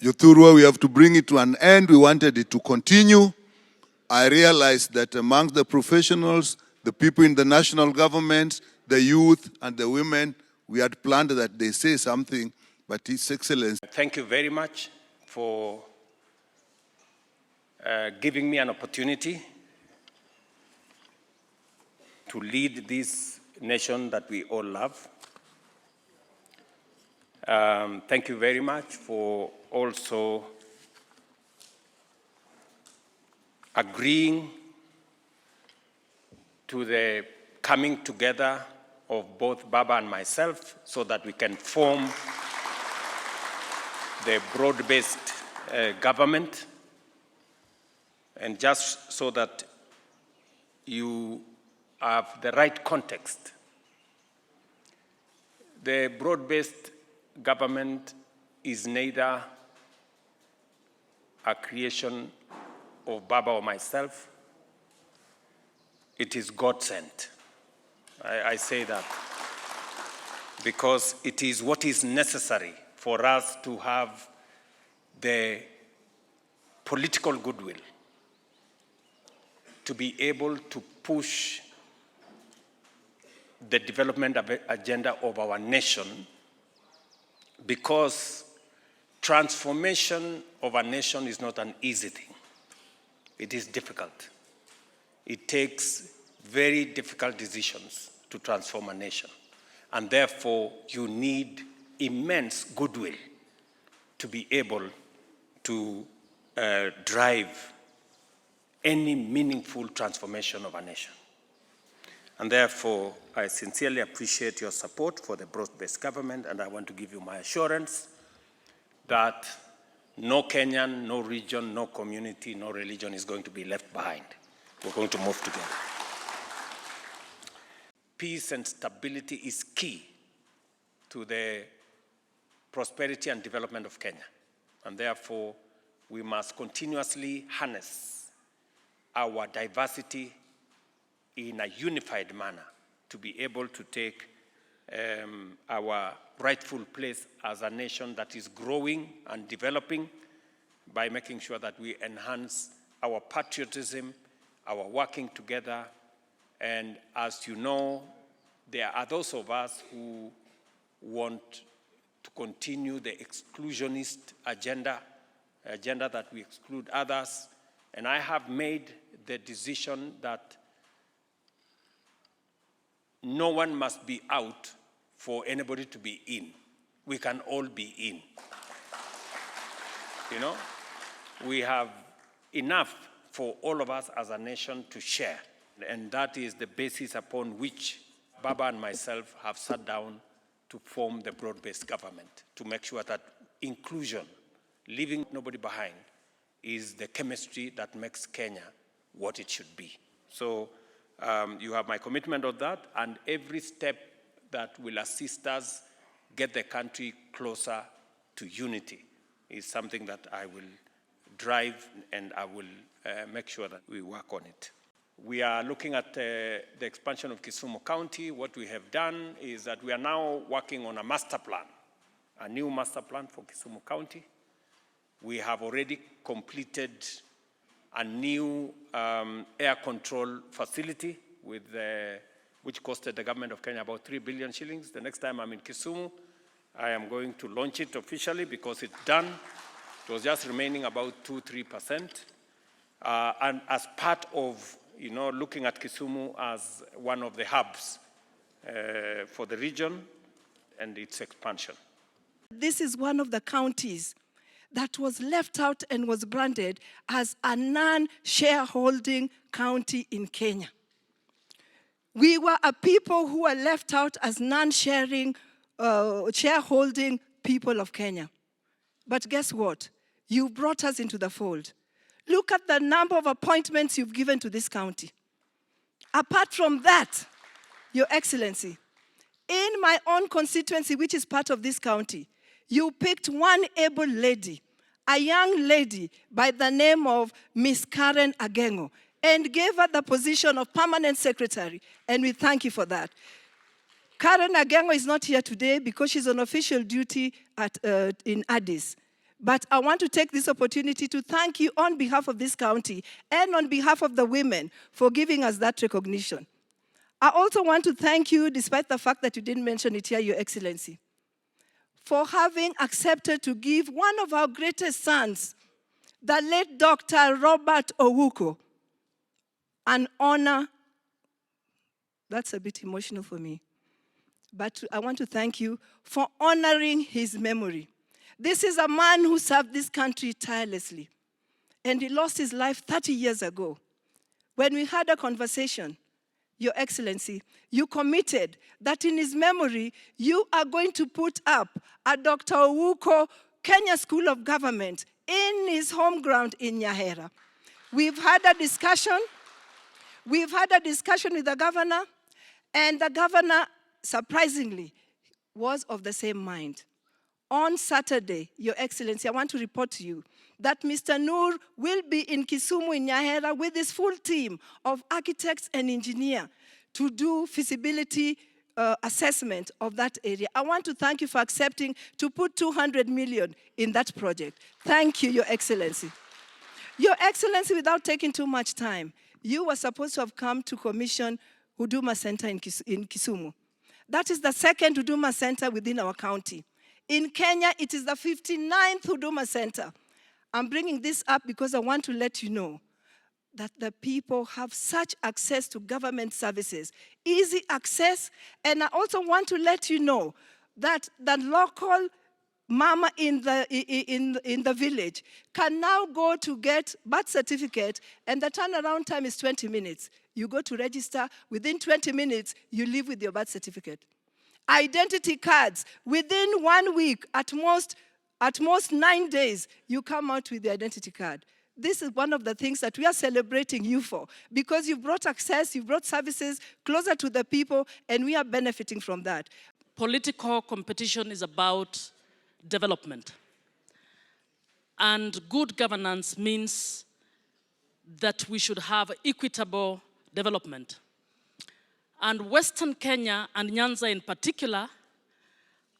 Yuthurwa, we have to bring it to an end. We wanted it to continue. I realized that among the professionals, the people in the national government, the youth and the women, we had planned that they say something, but His Excellency. Thank you very much for giving me an opportunity to lead this nation that we all love. Thank you very much for also agreeing to the coming together of both Baba and myself so that we can form the broad-based government. And just so that you have the right context, the broad-based government is neither a creation of Baba or myself. It is God-sent. I say that because it is what is necessary for us to have the political goodwill to be able to push the development agenda of our nation, because transformation of a nation is not an easy thing. It is difficult. It takes very difficult decisions to transform a nation. And therefore, you need immense goodwill to be able to drive any meaningful transformation of a nation. And therefore, I sincerely appreciate your support for the broad-based government, and I want to give you my assurance that no Kenyan, no region, no community, no religion is going to be left behind. We're going to move together. Peace and stability is key to the prosperity and development of Kenya. And therefore, we must continuously harness our diversity in a unified manner to be able to take our rightful place as a nation that is growing and developing by making sure that we enhance our patriotism, our working together. And as you know, there are those of us who want to continue the exclusionist agenda that we exclude others. And I have made the decision that no one must be out for anybody to be in. We can all be in. You know, we have enough for all of us as a nation to share. And that is the basis upon which Baba and myself have sat down to form the broad-based government, to make sure that inclusion, leaving nobody behind, is the chemistry that makes Kenya what it should be. So you have my commitment on that, and every step that will assist us get the country closer to unity is something that I will drive, and I will make sure that we work on it. We are looking at the expansion of Kisumu County. What we have done is that we are now working on a master plan, a new master plan for Kisumu County. We have already completed a new air control facility which costed the government of Kenya about 3 billion shillings. The next time I'm in Kisumu, I am going to launch it officially because it's done. It was just remaining about 2-3%. And as part of looking at Kisumu as one of the hubs for the region and its expansion. This is one of the counties that was left out and was branded as a non-shareholding county in Kenya. We were a people who were left out as non-shareholding people of Kenya. But guess what? You brought us into the fold. Look at the number of appointments you've given to this county. Apart from that, Your Excellency, in my own constituency, which is part of this county, you picked one able lady, a young lady by the name of Miss Karen Agengo, and gave her the position of permanent secretary, and we thank you for that. Karen Agengo is not here today because she's on official duty in Addis. But I want to take this opportunity to thank you on behalf of this county and on behalf of the women for giving us that recognition. I also want to thank you, despite the fact that you didn't mention it here, Your Excellency, for having accepted to give one of our greatest sons, the late Dr. Robert Owuko, an honor. That's a bit emotional for me. But I want to thank you for honoring his memory. This is a man who served this country tirelessly. And he lost his life 30 years ago. When we had a conversation, Your Excellency, you committed that in his memory, you are going to put up a Dr. Owuko Kenya School of Government in his home ground in Nyahera. We've had a discussion. We've had a discussion with the governor, and the governor, surprisingly, was of the same mind. On Saturday, Your Excellency, I want to report to you that Mr. Noor will be in Kisumu in Nyahera with his full team of architects and engineers to do feasibility assessment of that area. I want to thank you for accepting to put 200 million in that project. Thank you, Your Excellency. Your Excellency, without taking too much time, you were supposed to have come to commission Huduma Center in Kisumu. That is the second Huduma Center within our county. In Kenya, it is the 59th Huduma Center. I'm bringing this up because I want to let you know that the people have such access to government services, easy access, and I also want to let you know that the local mama in the village can now go to get birth certificate, and the turnaround time is 20 minutes. You go to register, within 20 minutes, you leave with your birth certificate. Identity cards, within 1 week, at most 9 days, you come out with the identity card. This is one of the things that we are celebrating you for, because you've brought access, you've brought services closer to the people, and we are benefiting from that. Political competition is about development. And good governance means that we should have equitable development. And Western Kenya, and Nyanza in particular,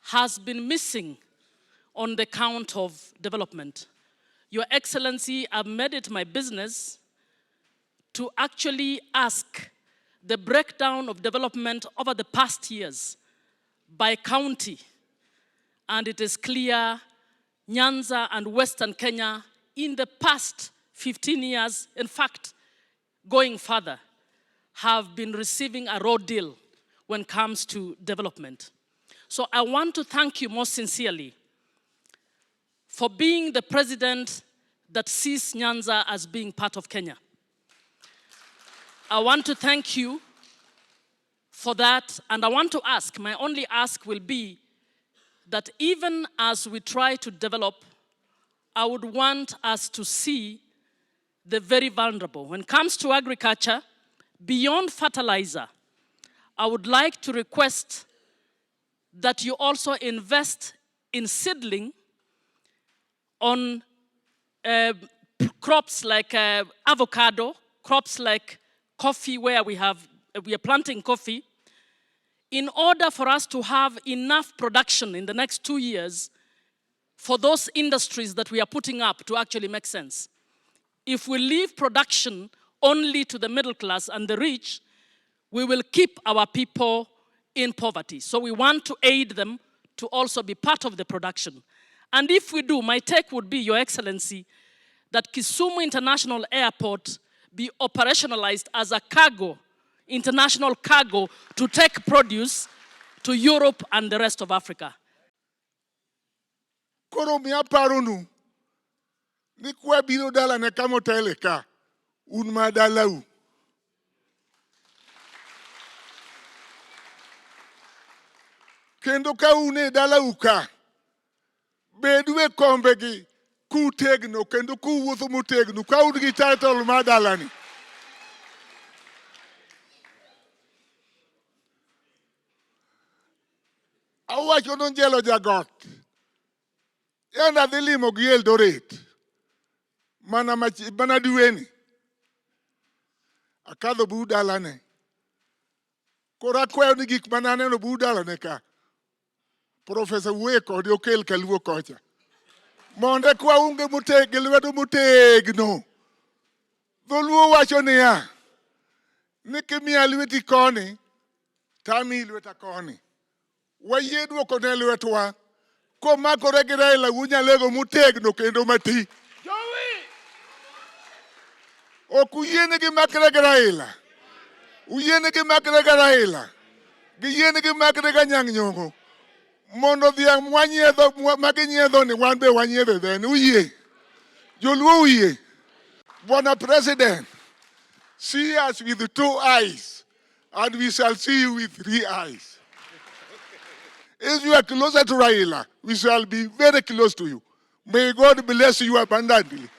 has been missing on the count of development. Your Excellency, I've made it my business to actually ask the breakdown of development over the past years by county. And it is clear Nyanza and Western Kenya in the past 15 years, in fact, going further, have been receiving a raw deal when it comes to development. So I want to thank you most sincerely for being the president that sees Nyanza as being part of Kenya. I want to thank you for that, and I want to ask, my only ask will be that even as we try to develop, I would want us to see the very vulnerable. When it comes to agriculture, beyond fertilizer, I would like to request that you also invest in seedling on crops like avocado, crops like coffee, where we are planting coffee, in order for us to have enough production in the next 2 years for those industries that we are putting up to actually make sense. If we leave production only to the middle class and the rich, we will keep our people in poverty. So we want to aid them to also be part of the production. And if we do, my take would be, Your Excellency, that Kisumu International Airport be operationalized as a cargo, international cargo, to take produce to Europe and the rest of Africa. Koro mia paronu ni kwa biro dala ne kamo teleka unma dalau. Kendo ka une dalau ka bedwe kombegi ku tegno kendo ku wuotho motegno ka udgi title ma dalani. Awacho non jelo jagot. Yanda dhi limo gi Eldoret. Mana duweni. Akadho bu dalane. Koro akwayo ni gik mananeno bu dalane ka. Professor wuoye kode okel kaluo kocha. Monde kwa unge mutegi lwedo mutegno. Dholuo wacho niya, ni kimia lweti koni, tami lweta koni. Wayie duoko ne lwetwa, komakore gi Raila unyalego mutegno kendo mati. Ok uyiene gi makre gi Raila. Uyiene gi makre gi Raila. Giyiene gi makre gi Nyong'o. Mondo dhiang' mwanyiedho maginyiedho ni wan be wanyiedho then uyie. Joluo uyie. Bwana President, see us with 2 eyes and we shall see you with 3 eyes. If you are closer to Raila, we shall be very close to you. May God bless you abundantly.